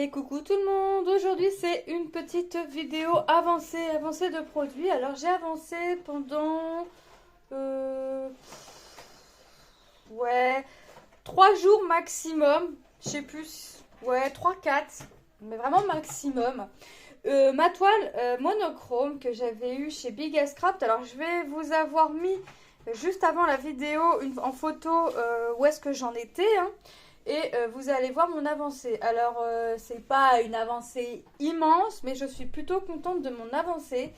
Et coucou tout le monde, aujourd'hui c'est une petite vidéo avancée de produits. Alors j'ai avancé pendant ouais 3 jours maximum, je sais plus, ouais 3-4, mais vraiment maximum. Ma toile monochrome que j'avais eue chez Biggest Craft, alors je vais vous avoir mis juste avant la vidéo en photo où est-ce que j'en étais, hein. Et vous allez voir mon avancée. Alors, c'est pas une avancée immense, mais je suis plutôt contente de mon avancée.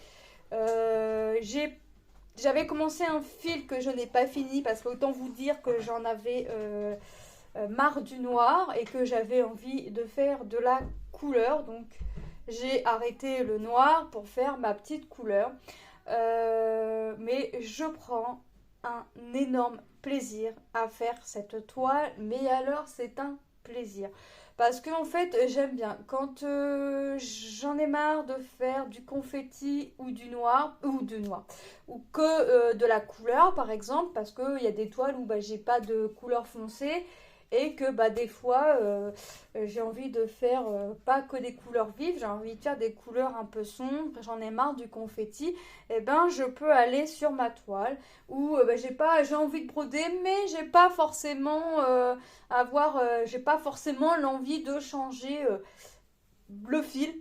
J'avais commencé un fil que je n'ai pas fini parce qu'autant vous dire que j'en avais marre du noir et que j'avais envie de faire de la couleur. Donc, j'ai arrêté le noir pour faire ma petite couleur. Mais je prends un énorme plaisir à faire cette toile, mais alors c'est un plaisir parce que en fait j'aime bien quand j'en ai marre de faire du confetti ou du noir ou que de la couleur par exemple, parce qu'il y a des toiles où bah, j'ai pas de couleur foncée et que bah, des fois j'ai envie de faire pas que des couleurs vives, j'ai envie de faire des couleurs un peu sombres, j'en ai marre du confetti, et ben je peux aller sur ma toile où bah, j'ai envie de broder, mais j'ai pas forcément l'envie de changer le fil.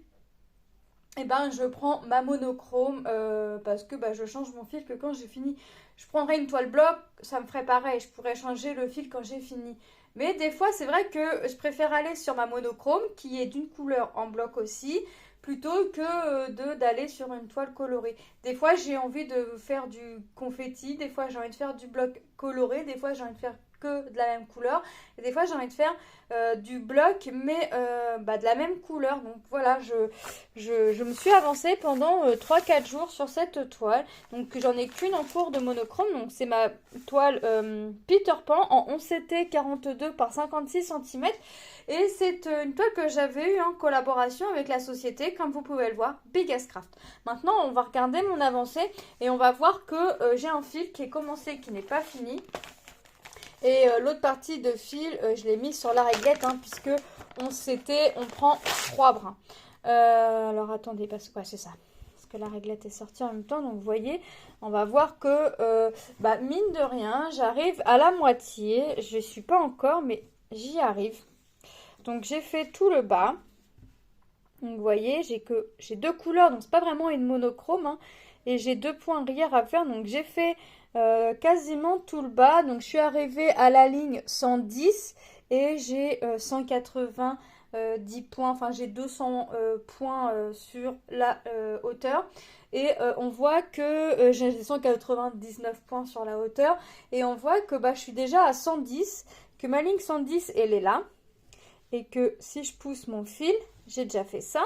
Et ben je prends ma monochrome parce que bah, je change mon fil que quand j'ai fini. Je prendrais une toile bloc, ça me ferait pareil, je pourrais changer le fil quand j'ai fini. Mais des fois c'est vrai que je préfère aller sur ma monochrome qui est d'une couleur en bloc aussi, plutôt que d'aller sur une toile colorée. Des fois j'ai envie de faire du confetti, des fois j'ai envie de faire du bloc coloré, des fois j'ai envie de faire que de la même couleur, et des fois j'ai envie de faire du bloc mais bah, de la même couleur. Donc voilà, je me suis avancée pendant 3-4 jours sur cette toile. Donc j'en ai qu'une en cours de monochrome. Donc c'est ma toile Peter Pan en 11CT 42 par 56 cm. Et c'est une toile que j'avais eue en collaboration avec la société, comme vous pouvez le voir, Biggest Craft. Maintenant on va regarder mon avancée et on va voir que j'ai un fil qui est commencé, qui n'est pas fini. Et l'autre partie de fil, je l'ai mis sur la réglette, hein, puisque on prend 3 brins. Alors attendez, parce que ouais, c'est ça. Parce que la réglette est sortie en même temps, donc vous voyez, on va voir que, bah, mine de rien, j'arrive à la moitié. Je ne suis pas encore, mais j'y arrive. Donc j'ai fait tout le bas. Donc vous voyez, j'ai 2 couleurs, donc c'est pas vraiment une monochrome, hein, et j'ai 2 points arrière à faire. Donc j'ai fait quasiment tout le bas. Donc je suis arrivée à la ligne 110 et j'ai 190 points, enfin j'ai 200 points sur la hauteur. Et on voit que j'ai 199 points sur la hauteur. Et on voit que bah, je suis déjà à 110, que ma ligne 110 elle est là. Et que si je pousse mon fil, j'ai déjà fait ça.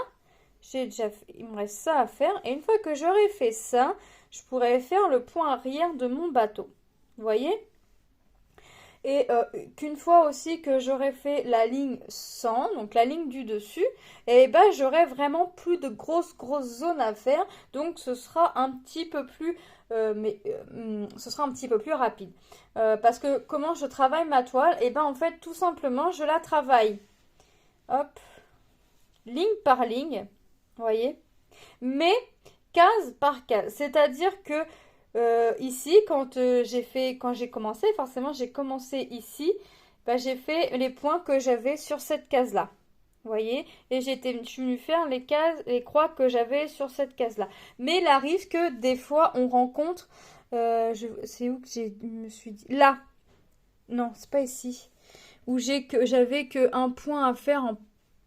Il me reste ça à faire. Et une fois que j'aurai fait ça, je pourrais faire le point arrière de mon bateau. Vous voyez? Et qu'une fois aussi que j'aurai fait la ligne 100, donc la ligne du dessus, et ben j'aurai vraiment plus de grosses zones à faire. Donc ce sera un petit peu plus, ce sera un petit peu plus rapide. Parce que comment je travaille ma toile? Et ben en fait tout simplement je la travaille. Hop, ligne par ligne, vous voyez, mais case par case. C'est-à-dire que ici, quand j'ai commencé, forcément j'ai commencé ici, bah, j'ai fait les points que j'avais sur cette case-là. Vous voyez, et je suis venue faire les croix que j'avais sur cette case-là. Mais il arrive que des fois on rencontre, c'est où que je me suis dit, là, non, c'est pas ici. Où j'avais qu'un point à faire en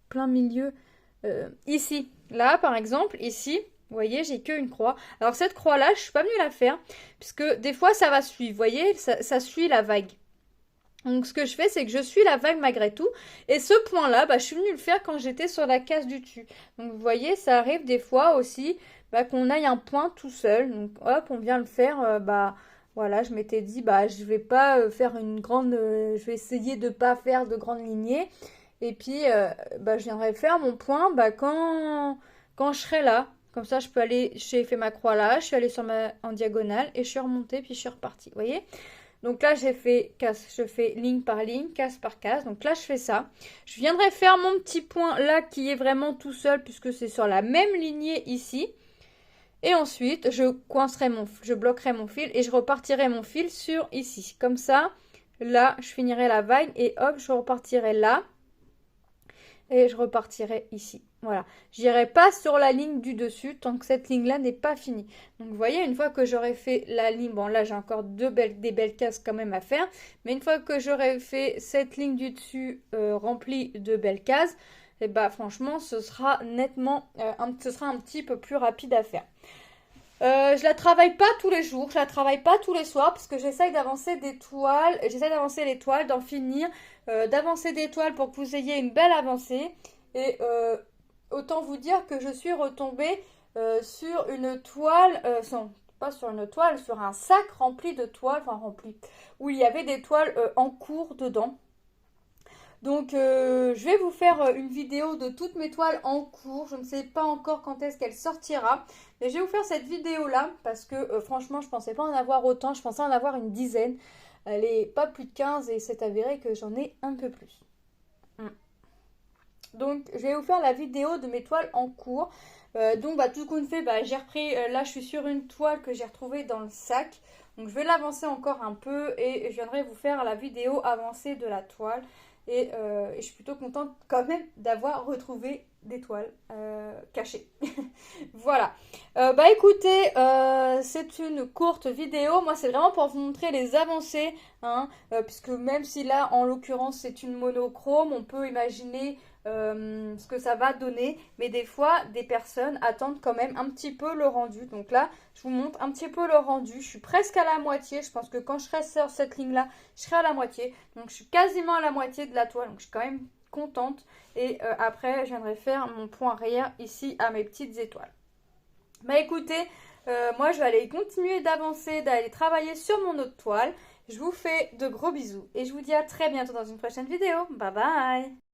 plein milieu. Ici, là par exemple, ici, vous voyez, j'ai qu'une croix. Alors cette croix-là, je suis pas venue la faire, puisque des fois ça va suivre, vous voyez, ça suit la vague. Donc ce que je fais, c'est que je suis la vague malgré tout. Et ce point-là, bah, je suis venue le faire quand j'étais sur la case du dessus. Donc vous voyez, ça arrive des fois aussi bah, qu'on aille un point tout seul. Donc hop, on vient le faire, bah... Voilà, je m'étais dit, bah, je vais pas faire une grande... je vais essayer de pas faire de grandes lignées. Et puis, bah, je viendrai faire mon point bah, quand je serai là. Comme ça, je peux aller... J'ai fait ma croix là, je suis allée en diagonale et je suis remontée, puis je suis repartie. Vous voyez? Donc là, j'ai fait case, je fais ligne par ligne, case par case. Donc là, je fais ça. Je viendrai faire mon petit point là qui est vraiment tout seul puisque c'est sur la même lignée ici. Et ensuite, je bloquerai mon fil et je repartirai mon fil sur ici. Comme ça, là, je finirai la vague et hop, je repartirai là. Et je repartirai ici. Voilà. J'irai pas sur la ligne du dessus tant que cette ligne-là n'est pas finie. Donc vous voyez, une fois que j'aurai fait la ligne, bon là j'ai encore des belles cases quand même à faire. Mais une fois que j'aurai fait cette ligne du dessus remplie de belles cases, et bah franchement ce sera nettement, ce sera un petit peu plus rapide à faire. Je la travaille pas tous les jours, je la travaille pas tous les soirs parce que j'essaye d'avancer des toiles, j'essaye d'avancer les toiles, d'en finir, d'avancer des toiles pour que vous ayez une belle avancée. Et autant vous dire que je suis retombée sur une toile, non, pas sur une toile, sur un sac rempli de toiles, enfin rempli, où il y avait des toiles en cours dedans. Donc je vais vous faire une vidéo de toutes mes toiles en cours. Je ne sais pas encore quand est-ce qu'elle sortira. Mais je vais vous faire cette vidéo là parce que franchement je ne pensais pas en avoir autant. Je pensais en avoir une dizaine. Elle est pas plus de 15 et c'est avéré que j'en ai un peu plus. Donc je vais vous faire la vidéo de mes toiles en cours. Donc tout compte fait, j'ai repris, là je suis sur une toile que j'ai retrouvée dans le sac. Donc je vais l'avancer encore un peu et je viendrai vous faire la vidéo avancée de la toile. Et je suis plutôt contente quand même d'avoir retrouvé des toiles cachées. Voilà. Écoutez, c'est une courte vidéo. Moi, c'est vraiment pour vous montrer les avancées. Hein, puisque même si là, en l'occurrence, c'est une monochrome, on peut imaginer ce que ça va donner. Mais des fois, des personnes attendent quand même un petit peu le rendu. Donc là, je vous montre un petit peu le rendu. Je suis presque à la moitié. Je pense que quand je serai sur cette ligne-là, je serai à la moitié. Donc je suis quasiment à la moitié de la toile. Donc je suis quand même contente. Et après, je viendrai faire mon point arrière ici à mes petites étoiles. Écoutez, moi je vais aller continuer d'avancer, d'aller travailler sur mon autre toile. Je vous fais de gros bisous et je vous dis à très bientôt dans une prochaine vidéo. Bye bye!